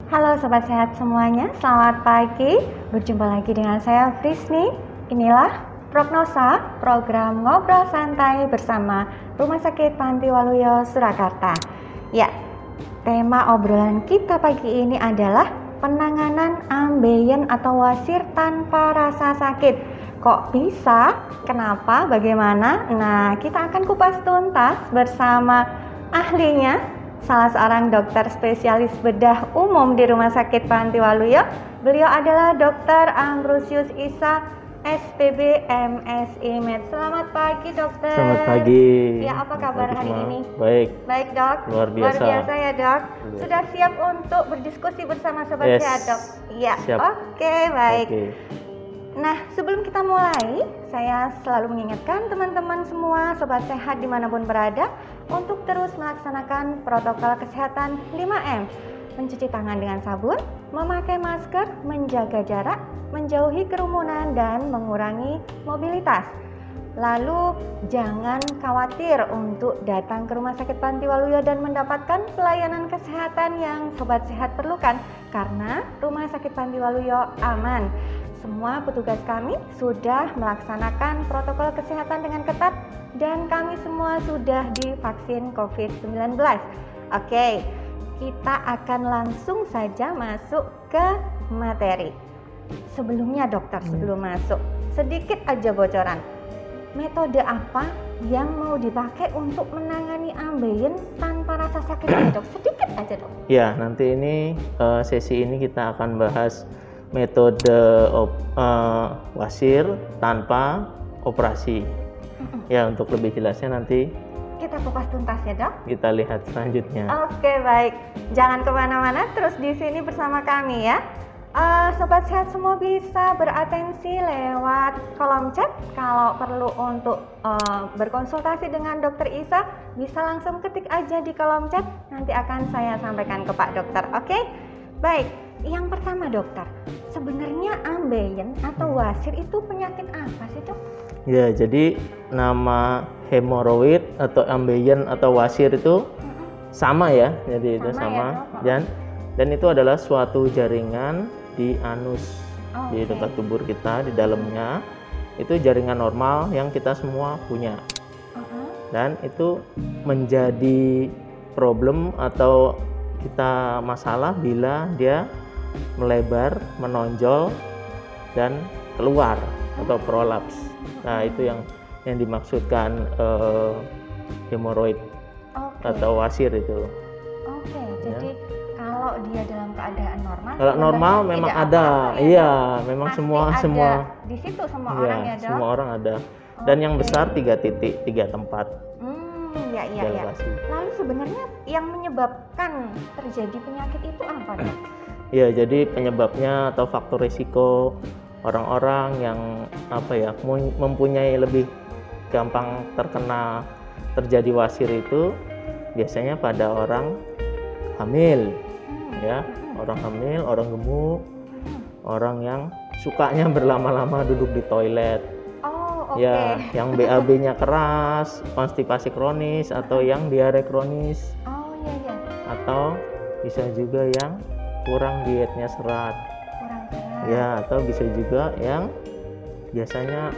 Halo Sobat Sehat semuanya, selamat pagi. Berjumpa lagi dengan saya Frisni. Inilah Prognosa, program ngobrol santai bersama Rumah Sakit Panti Waluyo Surakarta. Ya, tema obrolan kita pagi ini adalah penanganan ambeien atau wasir tanpa rasa sakit. Kok bisa? Kenapa? Bagaimana? Nah, kita akan kupas tuntas bersama ahlinya, salah seorang dokter spesialis bedah umum di Rumah Sakit Panti Waluyo. Beliau adalah Dr. Ambrosius Isa, SPB MSI Med. Selamat pagi, dokter. Selamat pagi. Ya, apa kabar hari ini? Baik. Baik, dok. Luar biasa. Luar biasa ya, dok. Sudah siap untuk berdiskusi bersama Sobat Sehat, dok? Iya. Siap. Oke, baik. Oke. Nah, sebelum kita mulai, saya selalu mengingatkan teman-teman semua Sobat Sehat dimanapun berada untuk terus melaksanakan protokol kesehatan 5M. Mencuci tangan dengan sabun, memakai masker, menjaga jarak, menjauhi kerumunan, dan mengurangi mobilitas. Lalu, jangan khawatir untuk datang ke Rumah Sakit Panti Waluyo dan mendapatkan pelayanan kesehatan yang Sobat Sehat perlukan, karena Rumah Sakit Panti Waluyo aman. Semua petugas kami sudah melaksanakan protokol kesehatan dengan ketat dan kami semua sudah divaksin COVID-19. Oke, kita akan langsung saja masuk ke materi. Sebelumnya dokter, sebelum masuk, sedikit aja bocoran. Metode apa yang mau dipakai untuk menangani ambeien tanpa rasa sakit ini, dok? Sedikit aja, dok. Ya, nanti ini sesi ini kita akan bahas metode wasir tanpa operasi. Ya, untuk lebih jelasnya nanti Kita kupas tuntas ya, dok. kita lihat selanjutnya. Oke, baik. Jangan kemana-mana, terus di sini bersama kami ya. Sobat Sehat semua bisa beratensi lewat kolom chat. Kalau perlu untuk berkonsultasi dengan Dokter Isa, bisa langsung ketik aja di kolom chat. Nanti akan saya sampaikan ke Pak Dokter. Oke? Baik. Yang pertama, dokter, sebenarnya ambeien atau wasir itu penyakit apa sih, dok? Ya, jadi nama hemoroid atau ambeien atau wasir itu sama ya. Jadi itu sama ya, dan itu adalah suatu jaringan di anus, di Oke. dekat tubuh kita, di dalamnya. Itu jaringan normal yang kita semua punya. Dan itu menjadi problem atau kita masalah bila dia melebar, menonjol, dan keluar atau prolaps. Nah, itu yang dimaksudkan hemoroid Oke. atau wasir itu. Oke, jadi kalau dia dalam keadaan normal, Kalau normal sebenarnya memang tidak ada, apa-apa ya, iya, dok? memang Pasti semua ada di situ semua iya, orang ya, dok. semua orang ada. Dan yang Oke. besar 3 titik, 3 tempat. Iya. Lokasi. Lalu sebenarnya yang menyebabkan terjadi penyakit itu apa, dok? Ya, jadi penyebabnya atau faktor risiko orang-orang yang mempunyai lebih gampang terjadi wasir itu biasanya pada orang hamil, ya, orang hamil, orang gemuk, orang yang sukanya berlama-lama duduk di toilet, Oh, oke. ya, yang BAB-nya keras, konstipasi kronis, atau yang diare kronis, Oh, iya. atau bisa juga yang kurang dietnya serat. Kurang sehat. Ya, atau bisa juga yang biasanya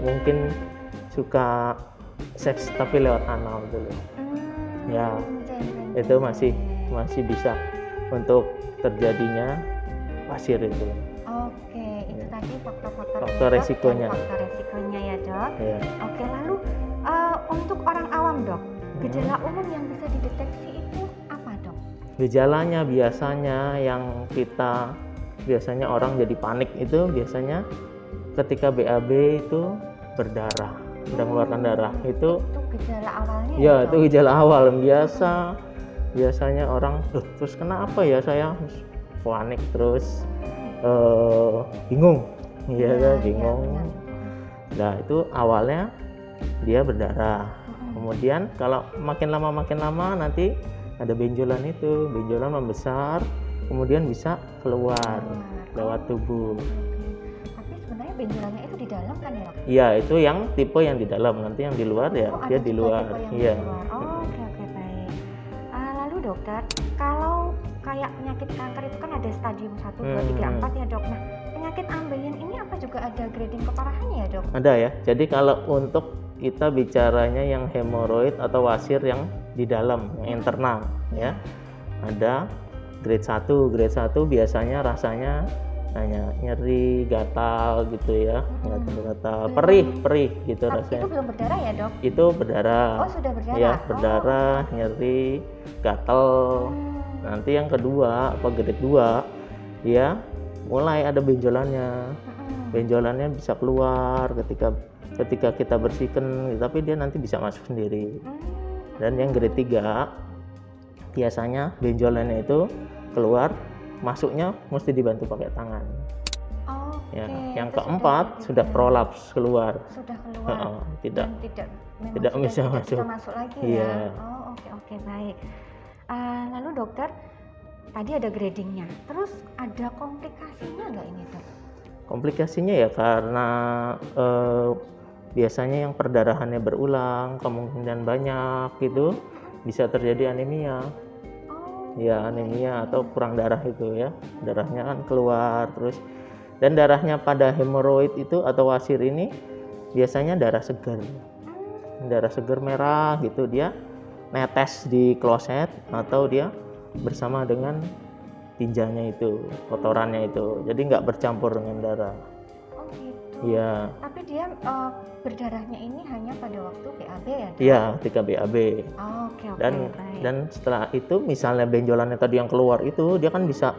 mungkin suka seks tapi lewat anal dulu. Ya, itu masih bisa untuk terjadinya wasir itu. Oke, itu tadi Faktor resikonya. Faktor resikonya ya, dok. Ya. Oke, lalu untuk orang awam, dok, gejala umum yang bisa dideteksi itu apa, dok? Gejalanya biasanya orang jadi panik itu biasanya ketika BAB itu berdarah, sudah mengeluarkan darah. Itu gejala awalnya ya, dok? itu gejala awal biasanya orang, terus kenapa ya saya panik terus bingung. Iya, bingung. Iya. Nah, itu awalnya dia berdarah. Kemudian kalau makin lama nanti ada benjolan membesar, kemudian bisa keluar lewat tubuh. Tapi sebenarnya benjolannya itu di dalam kan ya? Iya, itu yang tipe yang di dalam, nanti yang di luar ya dia di luar. Iya. Oke, baik. Lalu dokter, kalau kayak penyakit penyakit kanker itu kan ada stadium 1, 2, 3, 4 ya dok. Nah, penyakit ambeien ini apa juga ada grading keparahannya ya dok? Ada ya. Jadi kalau untuk kita bicaranya yang hemoroid atau wasir yang di dalam, yang internal ya. Ada grade 1. Grade 1 biasanya rasanya hanya nyeri, gatal gitu ya. Gatal, perih gitu rasanya. Itu belum berdarah ya dok? Itu berdarah. Oh sudah berdarah? Ya, berdarah, nyeri, gatal. Nanti yang kedua, apa grade 2, dia mulai ada benjolannya. Benjolannya bisa keluar ketika kita bersihkan, tapi dia nanti bisa masuk sendiri. Dan yang grade 3 biasanya benjolannya itu keluar, masuknya mesti dibantu pakai tangan. Ya, yang keempat sudah prolaps keluar. Sudah keluar. Tidak bisa masuk lagi ya. Oh oke baik. Lalu dokter, tadi ada gradingnya. Terus ada komplikasinya nggak ini dok? Komplikasinya ya karena biasanya yang perdarahannya berulang, kemungkinan banyak gitu, bisa terjadi anemia. Ya anemia atau kurang darah itu ya, darahnya kan keluar terus. Dan darahnya pada hemoroid itu atau wasir ini biasanya darah segar merah gitu, dia netes di kloset atau dia bersama dengan tinjanya itu, kotorannya itu, jadi nggak bercampur dengan darah. Oh gitu. Iya. Tapi dia berdarahnya ini hanya pada waktu BAB ya? Iya, ketika BAB. Oke. Dan setelah itu misalnya benjolannya tadi yang keluar itu, dia kan bisa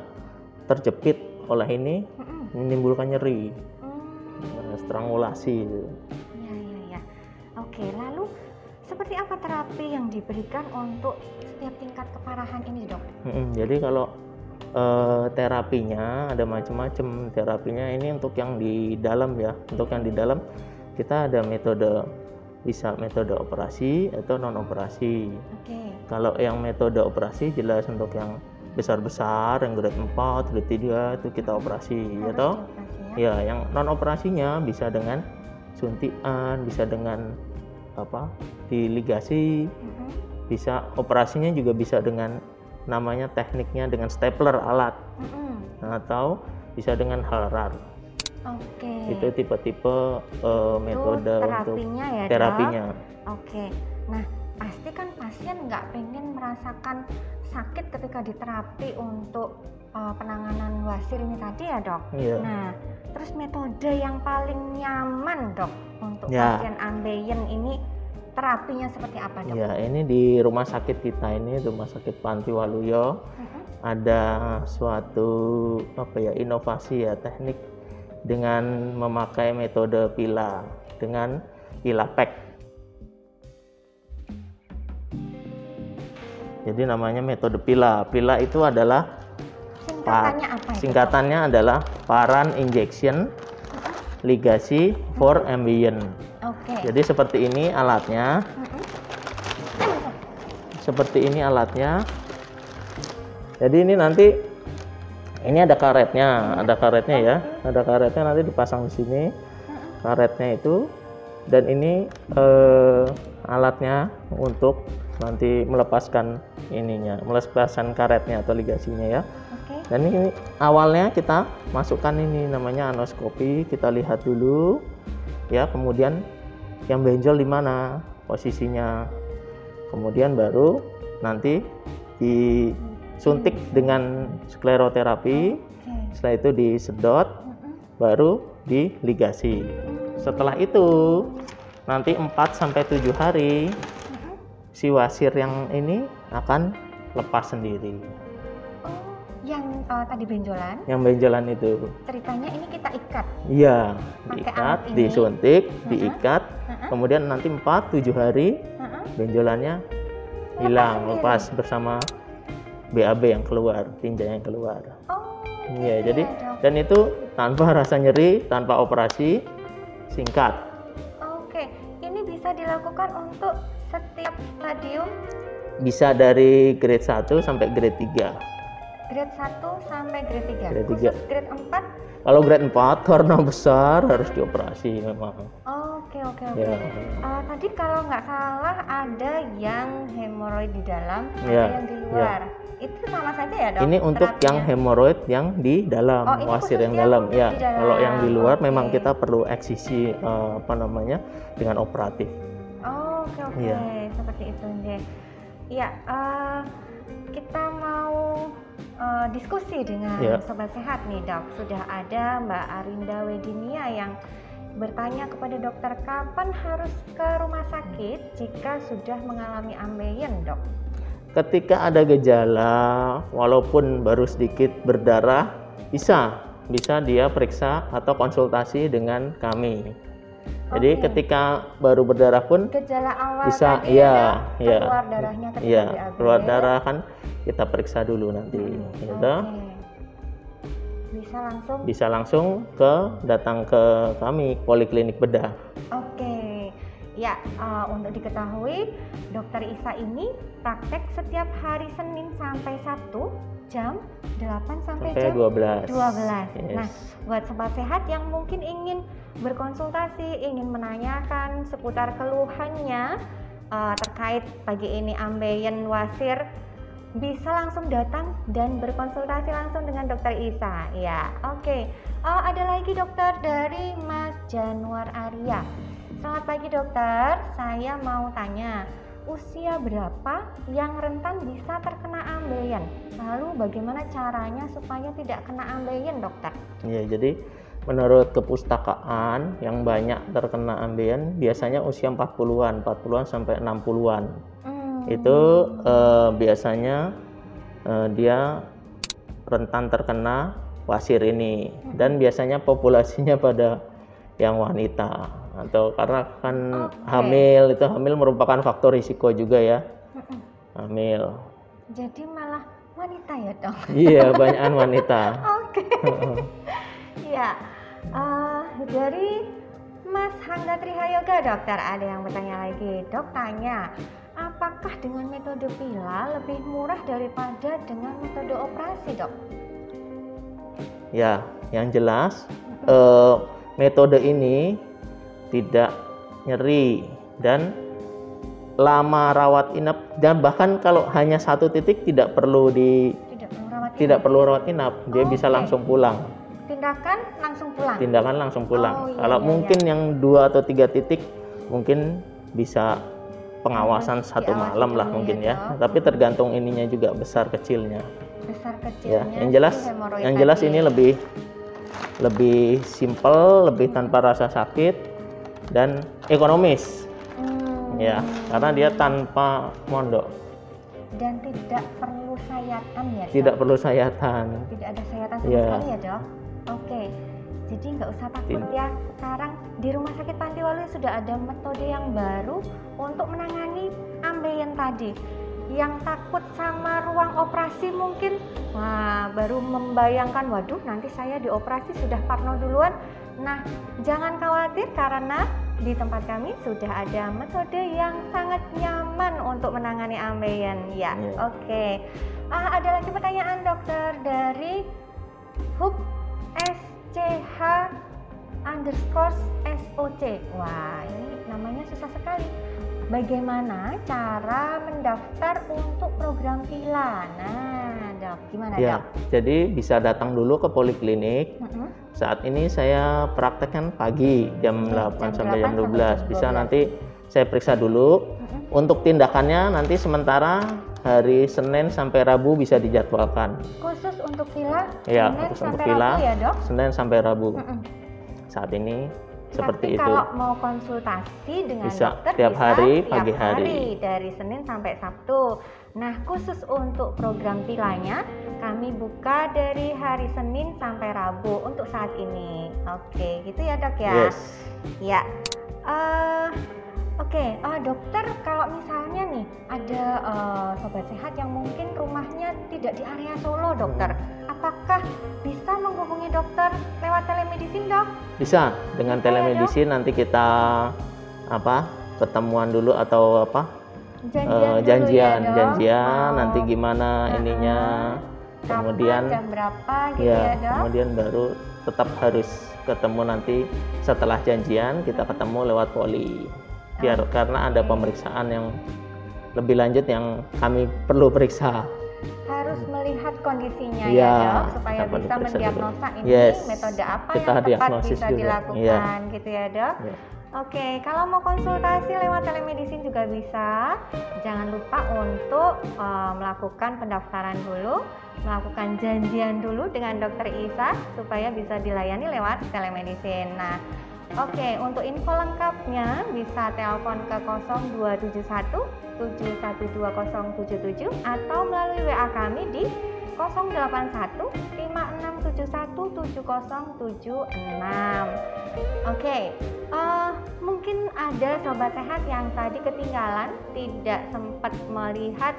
terjepit oleh ini, menimbulkan nyeri, strangulasi. Iya. Oke, lalu seperti apa terapi yang diberikan untuk setiap tingkat keparahan ini dok? Jadi kalau terapinya ada macam-macam. Terapinya ini untuk yang di dalam ya. Untuk yang di dalam kita ada bisa metode operasi atau non operasi. Kalau yang metode operasi jelas untuk yang besar-besar, yang grade 4, grade 3 itu kita operasi atau ya yang non operasinya bisa dengan suntikan, bisa dengan diligasi, bisa operasinya juga bisa dengan namanya tekniknya dengan stapler alat, atau bisa dengan HALRAR. Itu tipe-tipe metode untuk terapinya. Nah pasti kan pasien nggak pengen merasakan sakit ketika diterapi untuk penanganan wasir ini tadi ya dok. Nah terus metode yang paling nyaman dok untuk pasien ambeien ini terapinya seperti apa dok? Ya ini di rumah sakit kita ini, Rumah Sakit Panti Waluyo, ada suatu inovasi ya, teknik dengan memakai metode PILA dengan PILA PEC. Jadi namanya metode PILA. PILA itu adalah singkatannya adalah Paran Injection Ligasi for Ambient. Jadi seperti ini alatnya. Jadi ini nanti ada karetnya, ya. Ada karetnya nanti dipasang di sini. Karetnya itu, dan ini alatnya untuk nanti melepaskan karetnya atau ligasinya ya. Dan ini awalnya kita masukkan ini namanya anoskopi, kita lihat dulu ya, kemudian yang benjol di mana posisinya, kemudian baru nanti disuntik dengan skleroterapi, setelah itu disedot, baru diligasi. Setelah itu nanti 4-7 hari si wasir yang ini akan lepas sendiri. Yang tadi benjolan? Yang benjolan itu. Ceritanya ini kita ikat? Iya, diikat, disuntik, diikat, kemudian nanti 4-7 hari benjolannya hilang, lepas bersama BAB yang keluar, tinja yang keluar. Iya, jadi dan itu tanpa rasa nyeri, tanpa operasi, singkat. Ini bisa dilakukan untuk setiap stadium? Bisa dari grade 1 sampai grade 3. Grade 1 sampai grade 3. Grade 3. Khusus grade 4? Kalau grade 4 karena besar harus dioperasi memang. Oke. Ya. Tadi kalau nggak salah ada yang hemoroid di dalam, Ya, ada yang di luar. Itu sama saja ya, Dok? Ini untuk terapinya? yang hemoroid yang di dalam, Oh, ini wasir yang khususnya dalam. untuk Ya, di dalam. kalau yang di luar Oke. memang kita perlu eksisi dengan operatif. Oke. Iya. Seperti itu, Nge. Iya, kita mau diskusi dengan Iya. Sobat Sehat nih, Dok. Sudah ada Mbak Arinda Wedinia yang bertanya kepada dokter kapan harus ke rumah sakit jika sudah mengalami ambeien, Dok. Ketika ada gejala, walaupun baru sedikit berdarah, bisa dia periksa atau konsultasi dengan kami. Jadi Oke. ketika baru berdarah pun Gejala awal bisa, tadi ya, ada keluar darahnya ketika BAB. keluar darah kan kita periksa dulu nanti, gitu. Oke. Bisa langsung. Datang ke kami Poliklinik Bedah. Oke. Ya, untuk diketahui, Dokter Isa ini praktek setiap hari Senin sampai Sabtu jam 8 sampai jam 12. 12. Yes. Nah, buat Sobat Sehat yang mungkin ingin berkonsultasi, ingin menanyakan seputar keluhannya terkait pagi ini ambeien wasir, bisa langsung datang dan berkonsultasi langsung dengan Dokter Isa. Ya, oke. Ada lagi dokter dari Mas Januar Arya. Selamat pagi dokter, saya mau tanya, usia berapa yang rentan bisa terkena ambeien? Lalu bagaimana caranya supaya tidak kena ambeien, dokter? Ya, jadi menurut kepustakaan yang banyak terkena ambeien biasanya usia 40-an sampai 60-an. Itu biasanya dia rentan terkena wasir ini, dan biasanya populasinya pada yang wanita, atau karena kan hamil merupakan faktor risiko juga ya. Hamil. Jadi malah wanita ya dok? Iya, banyakan wanita. Oke. Ya, dari Mas Hangga Trihayoga dokter ada yang bertanya lagi. Dok tanya, apakah dengan metode pila lebih murah daripada dengan metode operasi, dok? Ya, yang jelas metode ini tidak nyeri dan lama rawat inap, dan bahkan kalau hanya satu titik tidak perlu rawat inap, dia bisa langsung pulang. Tindakan langsung pulang. Oh, iya, Kalau mungkin yang 2 atau 3 titik mungkin bisa pengawasan satu malam lah mungkin ya. Tapi tergantung ininya juga besar kecilnya. Ya, yang jelas ini lebih simple, lebih tanpa rasa sakit dan ekonomis. Ya, karena dia tanpa mondok. Dan tidak perlu sayatan ya, dok? Tidak perlu sayatan. Tidak ada sayatan sama sekali ya, dok? Oke, jadi nggak usah takut ya. Sekarang di Rumah Sakit Pantiwalu sudah ada metode yang baru untuk menangani ambeien tadi. Yang takut sama ruang operasi mungkin baru membayangkan, waduh nanti saya dioperasi sudah parno duluan. Nah, jangan khawatir karena di tempat kami sudah ada metode yang sangat nyaman untuk menangani ambeien ya. Oke. Ada lagi pertanyaan dokter dari Hub SCH_SOC. Wah, ini namanya susah sekali. Bagaimana cara mendaftar untuk program pila? Nah, dok, gimana ya, dok? Jadi bisa datang dulu ke poliklinik. Saat ini saya praktekkan pagi jam 8 sampai jam 12. Bisa nanti saya periksa dulu. Untuk tindakannya nanti sementara hari Senin sampai Rabu bisa dijadwalkan. Khusus untuk pila? Ya, Senin khusus untuk sampai pila. Rabu ya dok? Senin sampai Rabu. Saat ini seperti itu. Kalau mau konsultasi dengan bisa dokter tiap hari, tiap pagi hari dari Senin sampai Sabtu. Nah, khusus untuk program pilanya kami buka dari hari Senin sampai Rabu untuk saat ini. Oke, gitu ya dok ya? Yes. Ya. Oke, dokter kalau misalnya nih ada sobat sehat yang mungkin rumahnya tidak di area Solo dokter, apakah bisa menghubungi dokter lewat telemedicine dok? Bisa, dengan telemedicine nanti kita ketemuan dulu atau janjian ya, nanti gimana ininya kemudian jam berapa gitu ya, Dok? kemudian baru tetap harus ketemu nanti setelah janjian kita ketemu lewat poli. Karena ada pemeriksaan yang lebih lanjut yang kami perlu periksa. Harus melihat kondisinya ya, Dok, supaya bisa mendiagnosa ini metode apa kita yang tepat bisa juga dilakukan gitu ya, Dok. Oke, kalau mau konsultasi lewat telemedicine juga bisa. Jangan lupa untuk melakukan pendaftaran dulu, melakukan janjian dulu dengan Dokter Isa supaya bisa dilayani lewat telemedicine. Nah, oke, untuk info lengkapnya bisa telepon ke 0271 7120077 atau melalui WA kami di 081 5671 7076. Oke, mungkin ada sobat sehat yang tadi ketinggalan tidak sempat melihat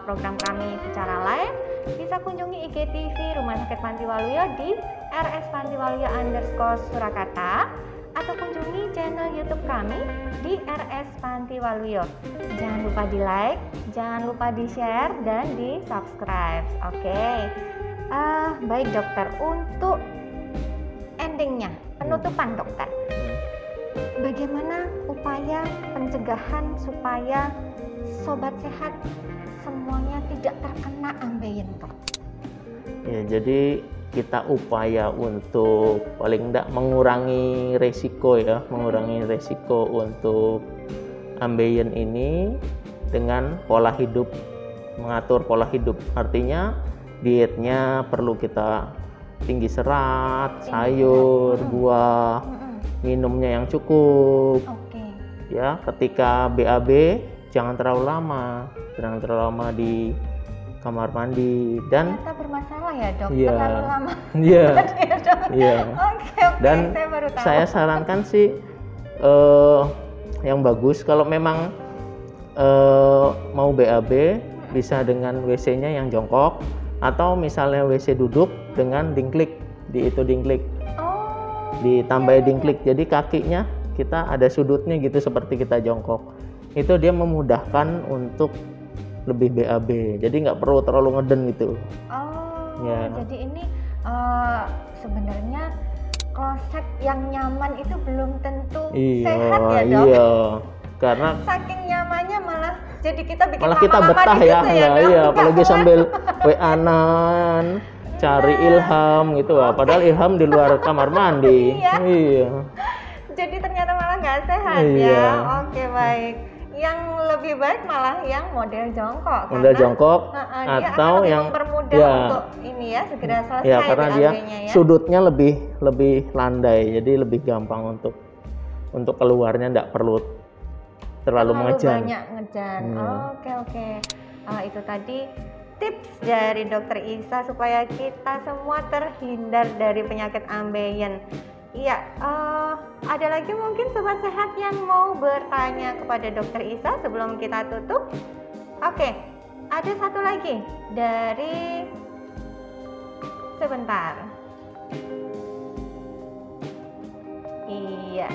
program kami secara live, bisa kunjungi IGTV Rumah Sakit Panti Waluyo di rs_pantiwaluyo_Surakarta atau kunjungi channel YouTube kami di RS Panti Waluyo. Jangan lupa di like, jangan lupa di share dan di subscribe. Oke. Baik dokter, untuk endingnya, penutupan dokter, bagaimana upaya pencegahan supaya sobat sehat semuanya tidak terkena ambeien, Dok? Ya, jadi kita upaya untuk paling tidak mengurangi resiko mengurangi resiko untuk ambeien ini dengan pola hidup, mengatur pola hidup. Artinya dietnya perlu kita tinggi serat, sayur, buah, minumnya yang cukup. Ya, ketika BAB jangan terlalu lama di kamar mandi dan ternyata bermasalah ya, Dok, terlalu lama. Iya. Oke, dan saya baru tahu. Saya sarankan sih yang bagus kalau memang mau BAB bisa dengan WC-nya yang jongkok atau misalnya WC duduk dengan dingklik, ditambah dingklik. Jadi kakinya kita ada sudutnya gitu seperti kita jongkok. Itu dia memudahkan untuk lebih BAB, jadi nggak perlu terlalu ngeden gitu. Jadi ini sebenarnya kloset yang nyaman itu belum tentu sehat ya, Dok? Iya, karena saking nyamannya malah jadi kita bikin kita betah ya, iya, apalagi sambil WA-an, cari ilham gitu, padahal ilham di luar kamar mandi. Iya. Jadi ternyata malah nggak sehat ya. Oke, baik. Yang lebih baik malah yang model jongkok. Atau yang mempermudah untuk ini ya segera selesai. Ya, karena dia sudutnya lebih landai, jadi lebih gampang untuk keluarnya, nggak perlu terlalu mengejan. Banyak ngejan. Oke. Itu tadi tips dari Dokter Isa supaya kita semua terhindar dari penyakit ambeien. Iya, ada lagi mungkin sobat sehat yang mau bertanya kepada Dokter Isa sebelum kita tutup? Oke, ada satu lagi dari sebentar. Iya,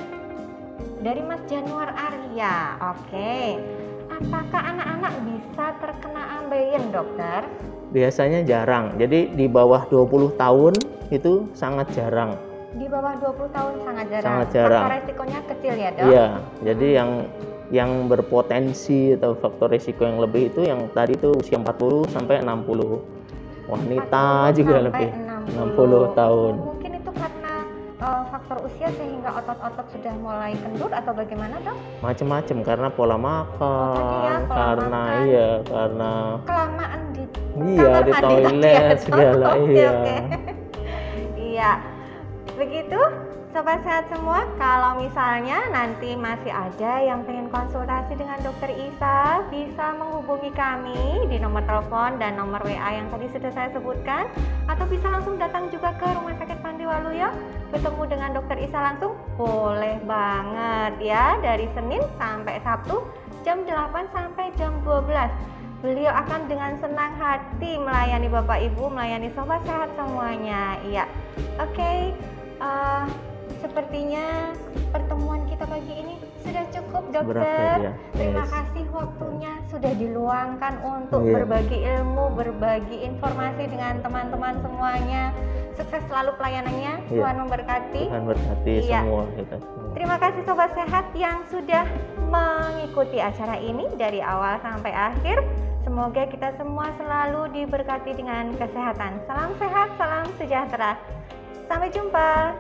dari Mas Januar Arya. Oke, apakah anak-anak bisa terkena ambeien, Dokter? Biasanya jarang. Jadi di bawah 20 tahun itu sangat jarang. Di bawah 20 tahun sangat jarang. Faktor resikonya kecil ya, Dok? Iya, jadi yang berpotensi atau faktor resiko yang lebih itu yang tadi itu usia 40 sampai 60. Wanita juga lebih 60 tahun. Mungkin itu karena faktor usia sehingga otot-otot sudah mulai kendur atau bagaimana, Dok? Macam-macam, karena pola makan, karena kelamaan di toilet segala. Iya. Begitu sobat sehat semua, kalau misalnya nanti masih ada yang pengen konsultasi dengan Dokter Isa, bisa menghubungi kami di nomor telepon dan nomor WA yang tadi sudah saya sebutkan, atau bisa langsung datang juga ke Rumah Sakit Panti Waluyo, bertemu dengan Dokter Isa langsung, boleh banget ya, dari Senin sampai Sabtu jam 8 sampai jam 12. Beliau akan dengan senang hati melayani Bapak Ibu, melayani sobat sehat semuanya. Iya, oke. Sepertinya pertemuan kita pagi ini sudah cukup, dokter. Berakhir, ya. Terima Yes. kasih waktunya sudah diluangkan untuk Iya. berbagi ilmu, berbagi informasi dengan teman-teman semuanya. Sukses selalu pelayanannya. Iya. Tuhan memberkati. Tuhan berkati Iya. semua kita semua. Terima kasih Sobat Sehat yang sudah mengikuti acara ini dari awal sampai akhir. Semoga kita semua selalu diberkati dengan kesehatan. Salam sehat, salam sejahtera. Sampai jumpa.